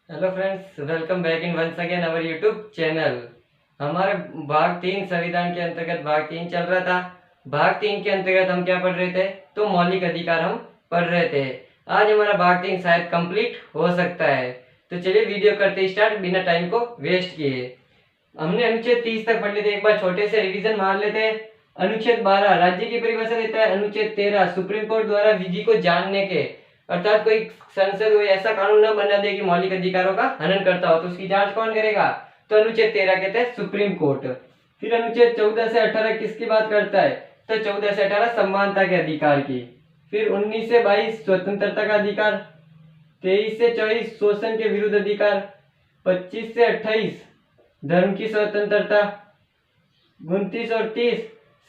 Hello friends, welcome back in once again our YouTube channel. हमारे भाग 3 संविधान के अंतर्गत भाग 3 चल रहा था। भाग 3 के अंतर्गत हम क्या पढ़ रहे थे? तो मौलिक अधिकार हम पढ़ रहे थे। आज हमारा भाग 3 शायद कंप्लीट हो सकता है। तो चलिए वीडियो करते स्टार्ट बिना टाइम को वेस्ट किए। हमने अनुच्छेद 30 तक पढ़ लेते, एक बार छोटे से रिवीजन मार लेते हैं। अनुच्छेद 12 राज्य की परिभाषा देता है। अनुच्छेद 13 सुप्रीम कोर्ट द्वारा विधि को जानने के, अर्थात कोई संसद कोई ऐसा कानून न बना दे कि मौलिक अधिकारों का हनन करता हो तो उसकी जांच कौन करेगा? तो अनुच्छेद 13 कहते हैं सुप्रीम कोर्ट। फिर अनुच्छेद 14 से 18 किसकी बात करता है? तो 14 से 18 समानता के अधिकार की। फिर 19 से 22 स्वतंत्रता का अधिकार। 23 से 24 शोषण के विरुद्ध अधिकार। 25 से 28 धर्म की स्वतंत्रता। 29 और 30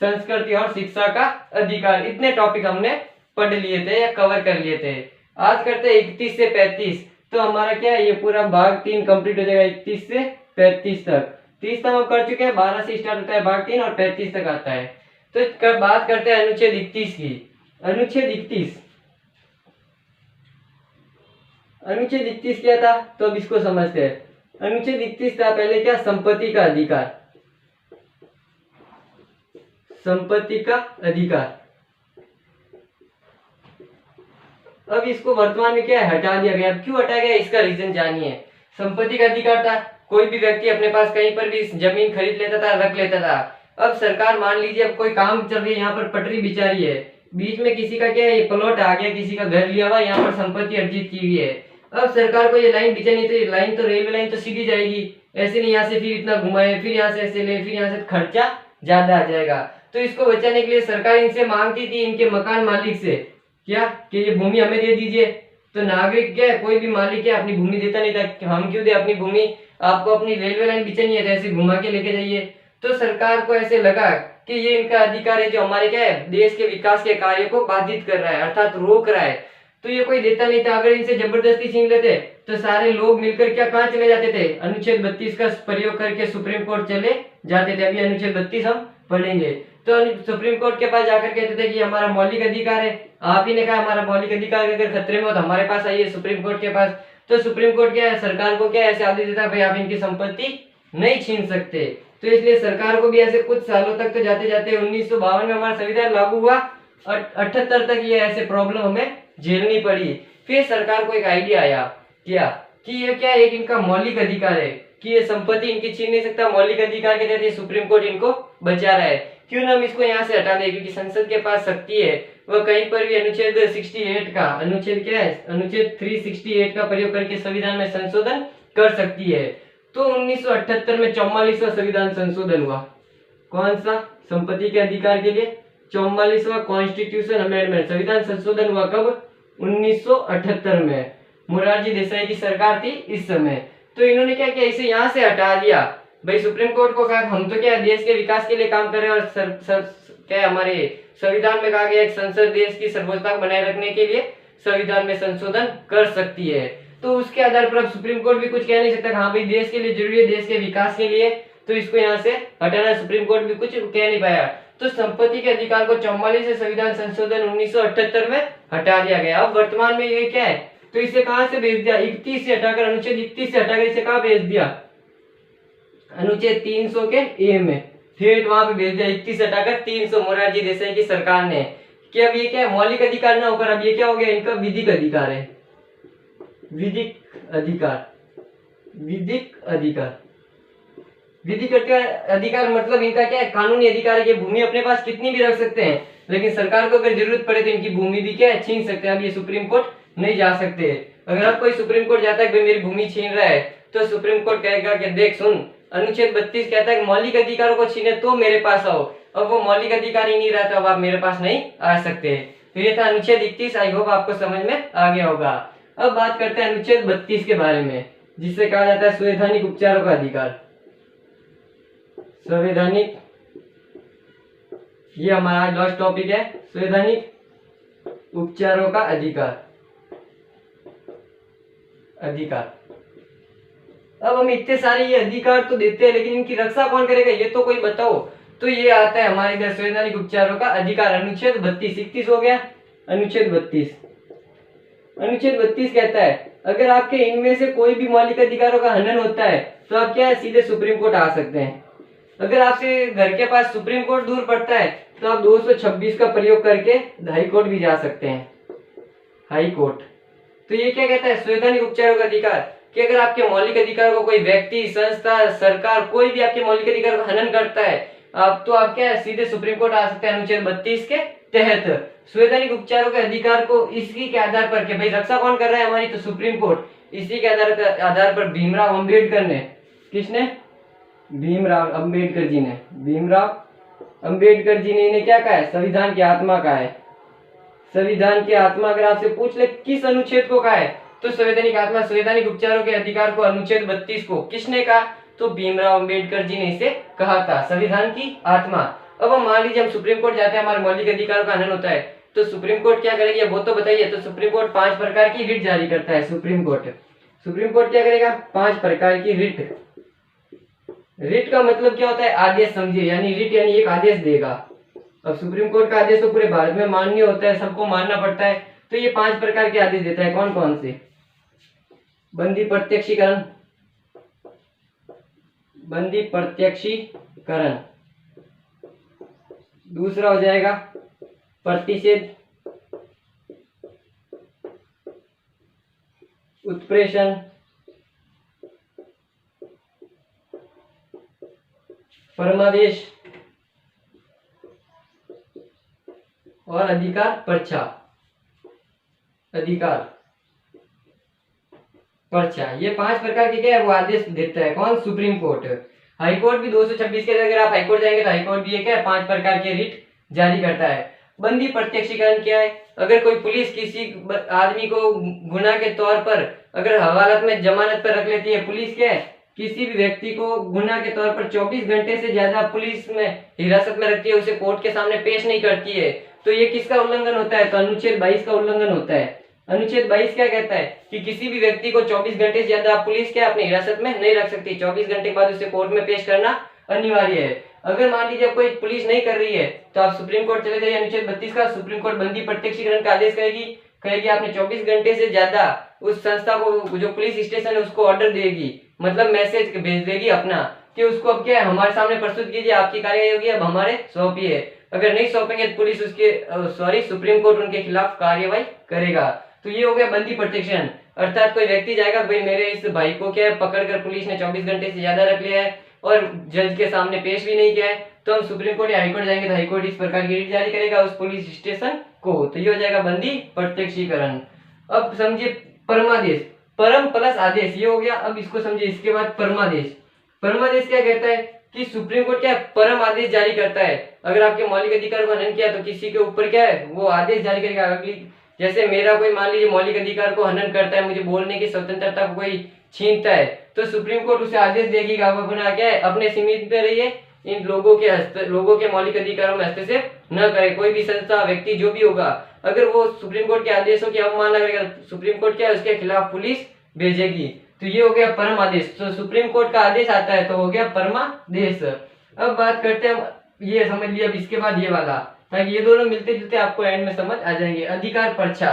संस्कृति और शिक्षा का अधिकार। इतने टॉपिक हमने पढ़ लिए थे या कवर कर लिए थे। आज करते हैं 31 से 35। तो हमारा क्या है, ये पूरा भाग 3 कंप्लीट हो जाएगा 31 से 35 तक। 30 तक हम कर चुके हैं, 12 से स्टार्ट होता है भाग 3 और 35 तक आता है। तो बात करते हैं अनुच्छेद 31 की। अनुच्छेद 31 क्या था? तो अब इसको समझते हैं। अनुच्छेद 31 था पहले क्या? संपत्ति का अधिकार। संपत्ति का अधिकार। अब इसको वर्तमान में क्या है, हटा दिया गया। अब क्यों हटाया गया, इसका रीजन जानिए। संपत्ति का अधिकार था, कोई भी व्यक्ति अपने पास कहीं पर भी जमीन खरीद लेता था, रख लेता था। अब सरकार मान लीजिए अब कोई काम चल रही है, यहाँ पर पटरी बिछा रही है, बीच में किसी का क्या है, प्लॉट आ गया, किसी का घर लिया हुआ, यहाँ पर संपत्ति अर्जित की हुई है। अब सरकार को ये लाइन बिछानी, तो ये लाइन तो रेलवे लाइन तो सीधी जाएगी, ऐसे नहीं यहाँ से फिर इतना घुमाए, फिर यहाँ से ऐसे ले, फिर यहाँ से खर्चा ज्यादा आ जाएगा। तो इसको बचाने के लिए सरकार इनसे मांगती थी, इनके मकान मालिक से, क्या कि ये भूमि हमें दे दीजिए। तो नागरिक क्या है, कोई भी मालिक है अपनी भूमि देता नहीं था कि हम क्यों दे अपनी भूमि, आपको अपनी रेलवे लाइन बिछानी है तो ऐसे घुमा के लेके जाइए। तो सरकार को ऐसे लगा कि ये इनका अधिकार है जो हमारे क्या है, देश के विकास के कार्य को बाधित कर रहा है, अर्थात रोक रहा है। तो ये कोई देता नहीं था। अगर इनसे जबरदस्ती छीन लेते तो सारे लोग मिलकर क्या कहाँ चले जाते थे, अनुच्छेद 32 का प्रयोग करके सुप्रीम कोर्ट चले जाते थे। अभी अनुच्छेद 32 हम पढ़ेंगे। तो सुप्रीम कोर्ट के पास जाकर कहते थे कि हमारा मौलिक अधिकार है, आप ही ने कहा हमारा मौलिक अधिकार अगर खतरे में हो तो हमारे पास आइए सुप्रीम कोर्ट के पास। तो सुप्रीम कोर्ट क्या है, सरकार को क्या ऐसे आदेश देता है, भाई आप इनकी संपत्ति नहीं छीन सकते। तो इसलिए सरकार को भी ऐसे कुछ सालों तक, तो जाते जाते 1952 में हमारा संविधान लागू हुआ और 78 तक ये ऐसे प्रॉब्लम हमें झेलनी पड़ी। फिर सरकार को एक आइडिया आया, क्या कि ये क्या एक इनका मौलिक अधिकार है कि ये संपत्ति इनकी छीन नहीं सकता, मौलिक अधिकार के तहत सुप्रीम कोर्ट इनको बचा रहा है, क्यों ना हम इसको यहाँ से हटा दें। क्योंकि संसद के पास शक्ति है, वह कहीं पर भी अनुच्छेद 68 का, अनुच्छेद क्या है, अनुच्छेद 368 का प्रयोग करके संविधान में संशोधन कर सकती है। तो 1978 में 44वां संविधान संशोधन हुआ। कौन सा? संपत्ति के अधिकार के लिए 44वां कॉन्स्टिट्यूशन अमेंडमेंट, संविधान संशोधन हुआ कब? 1978 में। मोरारजी देसाई की सरकार थी इस समय। तो इन्होंने क्या किया, इसे यहाँ से हटा दिया। भाई सुप्रीम कोर्ट को कहा हम तो क्या देश के विकास के लिए काम कर रहे हैं, और क्या हमारे संविधान में कहा गया एक संसद देश की सर्वोच्चता बनाए रखने के लिए संविधान में संशोधन कर सकती है। तो उसके आधार पर अब सुप्रीम कोर्ट भी कुछ कह नहीं सकता, हाँ भाई देश के लिए जरूरी है, देश के विकास के लिए, तो इसको यहाँ से हटाना। सुप्रीम कोर्ट भी कुछ कह नहीं पाया। तो संपत्ति के अधिकार को 44 संविधान संशोधन 1978 में हटा दिया गया। अब वर्तमान में ये क्या है, तो इसे कहां से भेज दिया, 31 से हटाकर, अनुच्छेद 31 से हटाकर इसे कहां भेज दिया, अनुच्छेद 300 के ए में, ठेठ वहां पे भेज दिया। 31 हटाकर 300 मोरारजी देसाई की सरकार ने, कि अब ये क्या है, मौलिक अधिकार ना होकर अब ये क्या हो गया, इनका विधिक अधिकार है। विधिक अधिकार, विधिक अधिकार, विधिक अधिकार मतलब इनका क्या है, कानूनी अधिकार है कि भूमि अपने पास कितनी भी रख सकते हैं, लेकिन सरकार को अगर जरूरत पड़े तो इनकी भूमि भी क्या है, छीन सकते हैं। अब ये सुप्रीम कोर्ट नहीं जा सकते। अगर अब कोई सुप्रीम कोर्ट जाता है कि मेरी भूमि छीन रहा है, तो सुप्रीम कोर्ट कहेगा कि देख सुन, अनुच्छेद 32 कहता है कि मौलिक अधिकारों को छीने तो मेरे पास आओ। अब वो मौलिक अधिकार ही नहीं रहा, तो अब आप मेरे पास नहीं आ सकते। तो ये था अनुच्छेद 31। आई होप आपको समझ में आ गया होगा। अब बात करते हैं अनुच्छेद 32 के बारे में, जिसे कहा जाता है संवैधानिक उपचारों का अधिकार। संवैधानिक, ये हमारा लास्ट टॉपिक है, संवैधानिक उपचारों का अधिकार। अधिकार, अब हम इतने सारे ये अधिकार तो देते हैं, लेकिन इनकी रक्षा कौन करेगा, ये तो कोई बताओ। तो ये आता है हमारे इधर संवैधानिक उपचारों का अधिकार, अनुच्छेद 32। 31 हो गया, अनुच्छेद 32। अनुच्छेद 32 कहता है अगर आपके इनमें से कोई भी मौलिक अधिकारों का हनन होता है तो आप क्या है, सीधे सुप्रीम कोर्ट आ सकते हैं। अगर आपसे घर के पास सुप्रीम कोर्ट दूर पड़ता है तो आप 226 का प्रयोग करके हाई कोर्ट भी जा सकते हैं, हाई कोर्ट। तो ये क्या कहता है, संवैधानिक उपचारों का अधिकार, कि अगर आपके मौलिक अधिकारों को कोई व्यक्ति, संस्था, सरकार, कोई भी आपके मौलिक अधिकार का हनन करता है आप तो आप क्या है, सीधे सुप्रीम कोर्ट आ सकते हैं अनुच्छेद 32 के तहत। संवैधानिक उपचारों के अधिकार को इसी के आधार पर, कि भाई रक्षा कौन कर रहा है हमारी, तो सुप्रीम कोर्ट, इसी के आधार पर भीमराव अम्बेडकर ने, किसने, भीमराव अम्बेडकर जी ने, भीमराव अम्बेडकर जी ने इन्हें क्या कहा है, संविधान की आत्मा कहा है। संविधान की आत्मा अगर आपसे पूछ ले किस अनुच्छेद को कहा है तो संवैधानिक आत्मा, संवैधानिक उपचारों के अधिकार को अनुच्छेद 32 को किसने कहा, तो भीमराव अम्बेडकर जी ने इसे कहा था, संविधान की आत्मा। अब हम मान लीजिए हम सुप्रीम कोर्ट जाते हैं, हमारे मौलिक अधिकारों का हनन होता है तो सुप्रीम कोर्ट क्या करेगी वो तो बताइए। तो सुप्रीम कोर्ट 5 प्रकार की रिट जारी करता है। सुप्रीम कोर्ट क्या करेगा, 5 प्रकार की रिट। रिट का मतलब क्या होता है, आदेश समझिए, यानी रिट यानी एक आदेश देगा। अब सुप्रीम कोर्ट का आदेश तो पूरे भारत में मान्य होता है, सबको मानना पड़ता है, तो ये 5 प्रकार के आदेश देता है। कौन कौन से, बंदी प्रत्यक्षीकरण, बंदी प्रत्यक्षीकरण, दूसरा हो जाएगा प्रतिषेध, उत्प्रेषण, परमादेश और अधिकार पर्चा। ये 5 प्रकार के क्या है वो आदेश देता है। कौन, सुप्रीम कोर्ट। हाई कोर्ट भी 226 के अगर आप हाई कोर्ट जाएंगे तो हाई कोर्ट भी क्या है 5 प्रकार के रिट जारी करता है। बंदी प्रत्यक्षीकरण क्या है, अगर कोई पुलिस किसी आदमी को गुनाह के तौर पर अगर हवालात में जमानत पर रख लेती है, पुलिस क्या है किसी भी व्यक्ति को गुनाह के तौर पर 24 घंटे से ज्यादा पुलिस में हिरासत में रखती है, उसे कोर्ट के सामने पेश नहीं करती है, तो ये किसका उल्लंघन होता है, तो अनुच्छेद 22 का उल्लंघन होता है। अनुच्छेद 22 क्या कहता है कि किसी भी व्यक्ति को 24 घंटे से ज्यादा पुलिस क्या अपनी हिरासत में नहीं रख सकती, 24 घंटे के बाद उसे कोर्ट में पेश करना अनिवार्य है। अगर मान लीजिए कोई पुलिस नहीं कर रही है तो आप सुप्रीम कोर्ट चले जाइए, अनुच्छेद 32 का, सुप्रीम कोर्ट बंदी प्रत्यक्षीकरण का आदेश कहेगी आपने 24 घंटे से ज्यादा उस संस्था को, जो पुलिस स्टेशन है उसको ऑर्डर देगी, मतलब मैसेज भेज देगी अपना कि उसको अब क्या है हमारे सामने प्रस्तुत कीजिए, आपकी कार्यवाही होगी, अब हमारे सौंपिए। अगर नहीं सौंपेंगे तो पुलिस सुप्रीम कोर्ट उनके खिलाफ कार्यवाही करेगा। तो ये हो गया बंदी प्रोटेक्शन, अर्थात कोई व्यक्ति जाएगा भाई मेरे इस भाई को क्या है पकड़कर पुलिस ने 24 घंटे से ज्यादा रख लिया है और जज के सामने पेश भी नहीं किया है, तो हम सुप्रीम कोर्ट या हाई कोर्ट जाएंगे तो हाई कोर्ट इस प्रकार की रिट जारी करेगा उस पुलिस स्टेशन को। तो ये हो जाएगा बंदी प्रत्यक्षीकरण। अब समझिए परमादेश, परम प्लस आदेश, ये हो गया। अब इसको समझिए, इसके बाद परमादेश। परमादेश क्या कहता है कि सुप्रीम कोर्ट क्या परम आदेश जारी करता है, अगर आपके मौलिक अधिकार को हनन किया तो किसी के ऊपर क्या है वो आदेश जारी करेगा। अगली जैसे मेरा कोई मान लीजिए मौलिक अधिकार को हनन करता है, मुझे बोलने की स्वतंत्रता को कोई छीनता है, तो सुप्रीम कोर्ट उसे आदेश देगी कि आप अपना क्या है अपने सीमित में रहिए, इन लोगों के मौलिक अधिकारों में हस्तक्षेप न करे। कोई भी संस्था व्यक्ति जो भी होगा अगर वो सुप्रीम कोर्ट के आदेशों की अवमानना करेगा सुप्रीम कोर्ट क्या है उसके खिलाफ पुलिस भेजेगी। तो ये हो गया परम आदेश। तो सुप्रीम कोर्ट का आदेश आता है तो हो गया परमादेश। अब बात करते हैं, ये समझ लिया, अब इसके बाद ये वाला, ताकि ये दोनों मिलते जुलते आपको एंड में समझ आ जाएंगे। अधिकार पर्चा।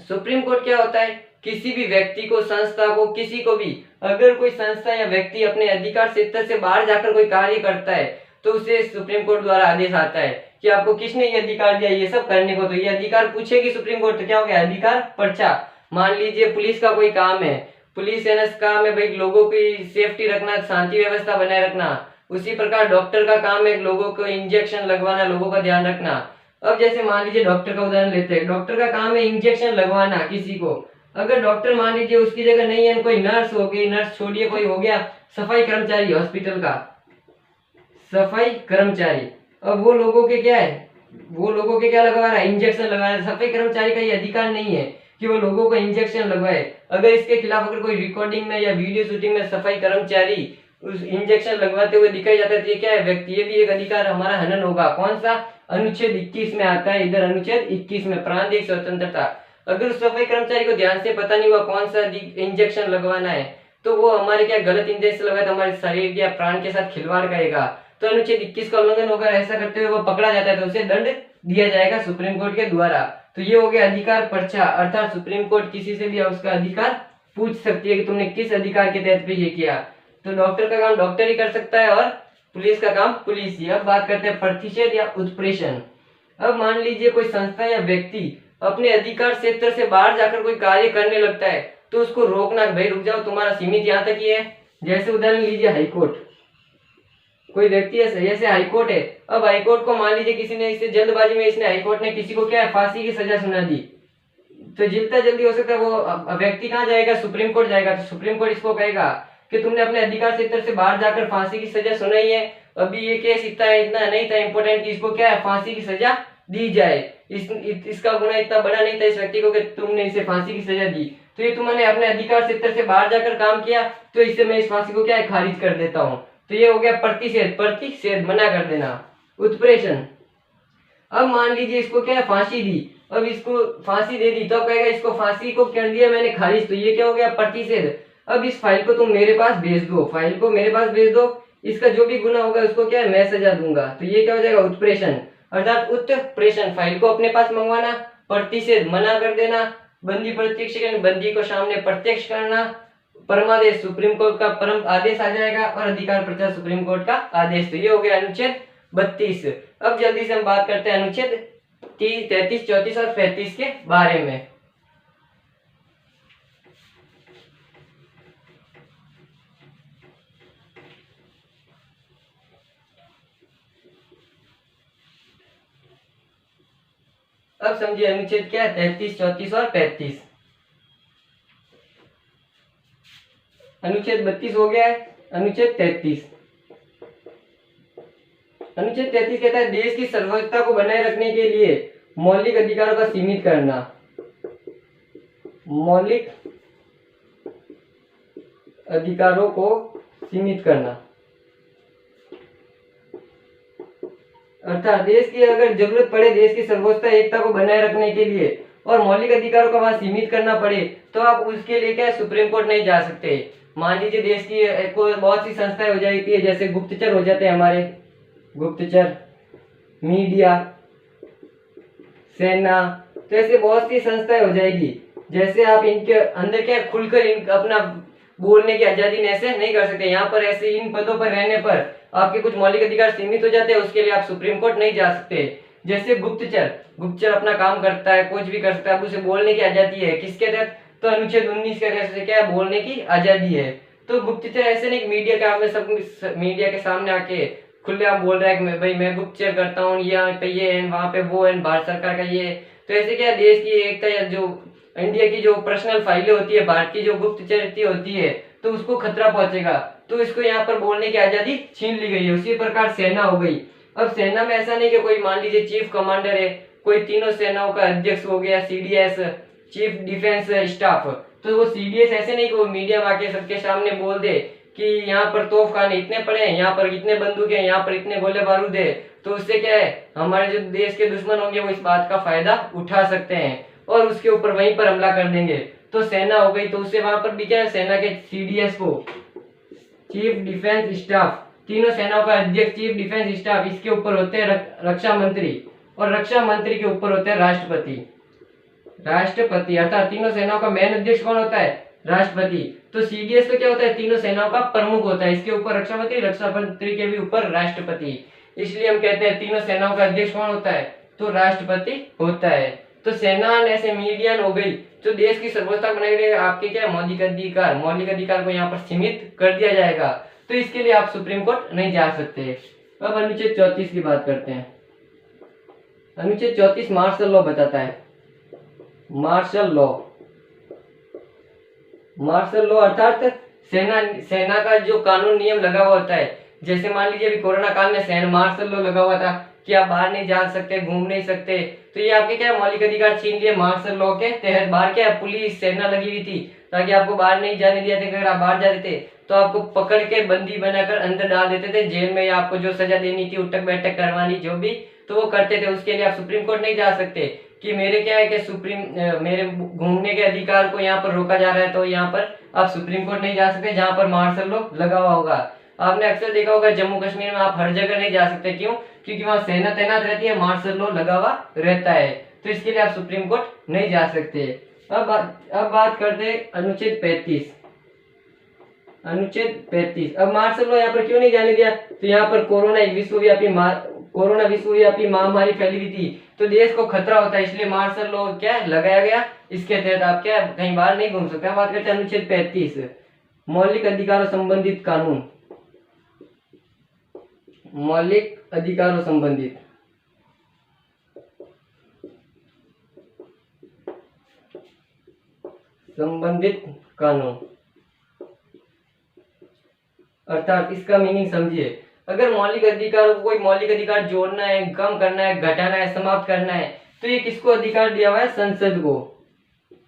सुप्रीम कोर्ट क्या होता है, किसी भी व्यक्ति को, संस्था को, किसी को भी अगर कोई संस्था या व्यक्ति अपने अधिकार क्षेत्र से बाहर जाकर कोई कार्य करता है तो उसे सुप्रीम कोर्ट द्वारा आदेश आता है कि आपको किसने ये अधिकार दिया ये सब करने को, तो ये अधिकार पूछेगी सुप्रीम कोर्ट, तो क्या हो गया अधिकार पर्चा। मान लीजिए पुलिस का कोई काम है, पुलिस एनएस काम है भाई लोगों की सेफ्टी रखना, शांति व्यवस्था बनाए रखना, उसी प्रकार डॉक्टर का काम है लोगों को इंजेक्शन लगवाना, लोगों का ध्यान रखना। अब जैसे मान लीजिए डॉक्टर का उदाहरण लेते हैं, डॉक्टर का काम है इंजेक्शन लगवाना किसी को, अगर डॉक्टर मान लीजिए उसकी जगह नहीं है, कोई नर्स हो गई, नर्स छोड़िए कोई हो गया सफाई कर्मचारी, हॉस्पिटल का सफाई कर्मचारी, अब वो लोगों के क्या है, वो लोगों के क्या लगवा रहा है इंजेक्शन लगा रहा है। सफाई कर्मचारी का ये अधिकार नहीं है कि वो लोगों को इंजेक्शन लगवाए। अगर इसके खिलाफ अगर कोई रिकॉर्डिंग में या वीडियो शूटिंग में सफाई कर्मचारी उस इंजेक्शन लगवाते हुए दिखाई जाता है तो ये क्या है व्यक्ति, ये भी एक अधिकार हमारा हनन होगा। कौन सा, अनुच्छेद 21 में आता है, इधर अनुच्छेद 21 में प्रांतिक स्वतंत्रता। अगर उस सफाई कर्मचारी को ध्यान से पता नहीं हुआ कौन सा इंजेक्शन लगवाना है तो वो हमारे क्या गलत इंजेक्शन लगाए तो हमारे शरीर या प्राण के साथ खिलवाड़ करेगा, तो अनुच्छेद 21 का उल्लंघन होगा। ऐसा करते हुए वो पकड़ा जाता है तो उसे दंड दिया जाएगा सुप्रीम कोर्ट के द्वारा। तो ये हो गया अधिकार पर्चा, अर्थात सुप्रीम कोर्ट किसी से भी उसका अधिकार पूछ सकती है कि तुमने किस अधिकार के तहत पे ये किया। तो डॉक्टर का काम डॉक्टर ही कर सकता है और पुलिस का काम पुलिस ही। अब बात करते हैं प्रतिषेध या उत्प्रेषण। अब मान लीजिए कोई संस्था या व्यक्ति अपने अधिकार क्षेत्र से बाहर जाकर कोई कार्य करने लगता है तो उसको रोकना, भाई रुक जाओ, तुम्हारा सीमित यहाँ तक ही है। जैसे उदाहरण लीजिए हाईकोर्ट, कोई व्यक्ति है, जैसे हाईकोर्ट है, अब हाईकोर्ट को मान लीजिए किसी ने इससे जल्दबाजी में हाईकोर्ट ने किसी को क्या है फांसी की सजा सुना दी, तो जितना जल्दी हो सकता है वो व्यक्ति कहाँ जाएगा, सुप्रीम कोर्ट जाएगा। तो सुप्रीम कोर्ट इसको कहेगा कि तुमने अपने अधिकार क्षेत्र से बाहर जाकर फांसी की सजा सुनाई है, अभी ये केस इतना नहीं था इम्पोर्टेंट कि इसको क्या है फांसी की सजा दी जाए, इसका गुनाह इतना बड़ा नहीं था इस व्यक्ति को कि तुमने इसे फांसी की सजा दी, तो ये तुमने अपने अधिकार क्षेत्र से बाहर जाकर काम किया, तो इससे मैं इस फांसी को क्या है खारिज कर देता हूँ। तो ये हो गया प्रतिषेध, प्रतिषेध मना कर देना। उत्प्रेषण, अब मान लीजिए इसको क्या है फांसी दी, अब इसको फांसी दे दी तो अब कहेगा इसको फांसी को कर दिया मैंने खारिज, तो ये क्या हो गया प्रतिषेध। अब इस फाइल को तुम मेरे पास भेज दो, फाइल को मेरे पास भेज दो, इसका जो भी गुना होगा उसको क्या है मैं सजा दूंगा, तो ये क्या हो जाएगा उत्प्रेषण। अर्थात उत्प्रेषण फाइल को अपने पास मंगवाना, प्रतिषेध मना कर देना, बंदी प्रत्यक्ष बंदी को सामने प्रत्यक्ष करना, परमादेश सुप्रीम कोर्ट का परम आदेश आ जाएगा और अधिकार पर्चा सुप्रीम कोर्ट का आदेश। तो ये हो गया अनुच्छेद 32। अब जल्दी से हम बात करते हैं अनुच्छेद 30, 33, 34 और 35 के बारे में। अब समझिए अनुच्छेद क्या है 33, 34 और 35। अनुच्छेद 32 हो गया है, अनुच्छेद 33। अनुच्छेद 33 कहता है देश की सर्वोच्चता को बनाए रखने के लिए मौलिक अधिकारों का सीमित करना, मौलिक अधिकारों को सीमित करना। अर्थात देश की अगर जरूरत पड़े देश की सर्वोच्चता एकता को बनाए रखने के लिए और मौलिक अधिकारों को वहां सीमित करना पड़े तो आप उसके लिए क्या सुप्रीम कोर्ट नहीं जा सकते। मान लीजिए देश की बहुत सी संस्थाएं हो जाती है, जैसे गुप्तचर हो जाते हैं हमारे, गुप्तचर, मीडिया, सेना, तो ऐसे बहुत सी संस्थाएं हो जाएगी। जैसे आप इनके अंदर क्या खुलकर अपना बोलने की आजादी ऐसे नहीं कर सकते। यहाँ पर ऐसे इन पदों पर रहने पर आपके कुछ मौलिक अधिकार सीमित हो जाते हैं, उसके लिए आप सुप्रीम कोर्ट नहीं जा सकते। जैसे गुप्तचर, गुप्तचर अपना काम करता है, कुछ भी कर सकता है, अब उसे बोलने की आजादी है, किसके तहत, तो अनुच्छेद 19 के तहत क्या है बोलने की आजादी है। तो गुप्तचर ऐसे नहीं मीडिया के सब मीडिया के सामने आके खुले आप बोल रहा है कि भाई मैं गुप्तचर करता हूँ, यहाँ पे ये है, वहां पे वो है, भारत सरकार का ये है। तो ऐसे क्या देश की एकता या जो इंडिया की जो पर्सनल फाइलें होती है, भारत की जो गुप्तचर होती है, तो उसको खतरा पहुंचेगा, तो इसको यहाँ पर बोलने की आजादी छीन ली गई है। उसी प्रकार सेना हो गई। अब सेना में ऐसा नहीं कि कोई मान लीजिए चीफ कमांडर है, कोई तीनों सेनाओं का अध्यक्ष हो गया, सीडीएस, चीफ डिफेंस स्टाफ, तो वो सीडीएस ऐसे नहीं कि वो मीडिया में आके सबके सामने बोल दे कि यहाँ पर तोप खाने इतने पड़े हैं, यहाँ पर इतने बंदूक है, यहाँ पर इतने गोले बारूद है, तो उससे क्या है हमारे जो देश के दुश्मन होंगे वो इस बात का फायदा उठा सकते हैं और उसके ऊपर वहीं पर हमला कर देंगे। तो सेना हो गई, तो उससे वहां पर भी क्या है सेना के सीडीएस को, चीफ डिफेंस स्टाफ, तीनों सेनाओं का अध्यक्ष चीफ डिफेंस स्टाफ, इसके ऊपर होते हैं रक्षा मंत्री, और रक्षा मंत्री के ऊपर होते हैं राष्ट्रपति। राष्ट्रपति अर्थात तीनों सेनाओं का मेन अध्यक्ष कौन होता है, राष्ट्रपति। तो सीडीएस तो क्या होता है तीनों सेनाओं का प्रमुख होता है, इसके ऊपर रक्षा मंत्री, रक्षा मंत्री के भी ऊपर राष्ट्रपति। इसलिए हम कहते हैं तीनों सेनाओं का अध्यक्ष कौन होता है, तो राष्ट्रपति होता है। तो सेना ऐसे मीडियन हो गई, जो देश की सर्वोच्चता बनाई रहे, आपके क्या मौलिक अधिकार को यहाँ पर सीमित कर दिया जाएगा, तो इसके लिए आप सुप्रीम कोर्ट नहीं जा सकते। अब अनुच्छेद 34 की बात करते हैं। अनुच्छेद 34 मार्शल लॉ बताता है। मार्शल लॉ, मार्शल लॉ अर्थात सेना का जो कानून नियम लगा हुआ होता है। जैसे मान लीजिए अभी कोरोना काल में सेना मार्शल लॉ लगा हुआ था कि आप बाहर नहीं जा सकते, घूम नहीं सकते, तो ये आपके क्या मौलिक अधिकार छीन लिए मार्शल लॉ के तहत। बाहर क्या पुलिस सेना लगी हुई थी ताकि आपको बाहर नहीं जाने दिया था। अगर आप बाहर जाते थे तो आपको पकड़ के बंदी बनाकर अंदर डाल देते थे जेल में, या आपको जो सजा देनी थी उठक बैठक करवानी जो भी, तो वो करते थे। उसके लिए आप सुप्रीम कोर्ट नहीं जा सकते कि मेरे क्या है कि मेरे घूमने के अधिकार को यहाँ पर रोका जा रहा है, तो यहाँ पर आप सुप्रीम कोर्ट नहीं जा सकते जहाँ पर मार्शल लॉ लगा हुआ होगा। आपने अक्सर देखा होगा जम्मू कश्मीर में आप हर जगह नहीं जा सकते, क्यों, क्योंकि वहां सेना तैनात रहती है, मार्शल लॉ लगा हुआ रहता है। तो इसके लिए आप सुप्रीम कोर्ट नहीं जा सकते। अब बात करते हैं अनुच्छेद 35। अनुच्छेद 35, अब मार्शल लॉ यहाँ पर क्यों नहीं जाने दिया? तो यहाँ पर कोरोना विश्वव्यापी महामारी फैली हुई थी, तो देश को खतरा होता है, इसलिए मार्शल लॉ क्या लगाया गया। इसके तहत आप क्या कहीं बाहर नहीं घूम सकते। बात करते हैं अनुच्छेद 35, मौलिक अधिकारों संबंधित कानून। मौलिक अधिकारों संबंधित कानून, अर्थात इसका मीनिंग समझिए। अगर मौलिक अधिकारों को कोई मौलिक अधिकार जोड़ना है, कम करना है, घटाना है, समाप्त करना है, तो ये किसको अधिकार दिया हुआ है? संसद को।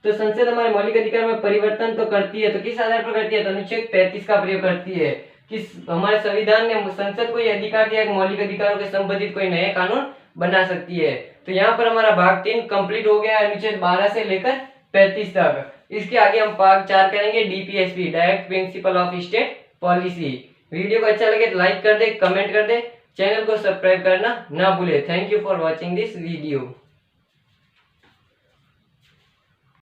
तो संसद हमारे मौलिक अधिकार में परिवर्तन तो करती है, तो किस आधार पर करती है? तो अनुच्छेद 35 का प्रयोग करती है। किस हमारे संविधान ने संसद को ये अधिकार दिया कि मौलिक अधिकारों के संबंधित कोई नए कानून बना सकती है। तो यहाँ पर हमारा भाग 3 कंप्लीट हो गया, अनुच्छेद 12 से लेकर 35 तक। इसके आगे हम भाग 4 करेंगे, DPSP, direct principle of state policy. Video को अच्छा लगे तो लाइक कर दे, कमेंट कर दे, चैनल को सब्सक्राइब करना ना भूले। Thank you for watching this video.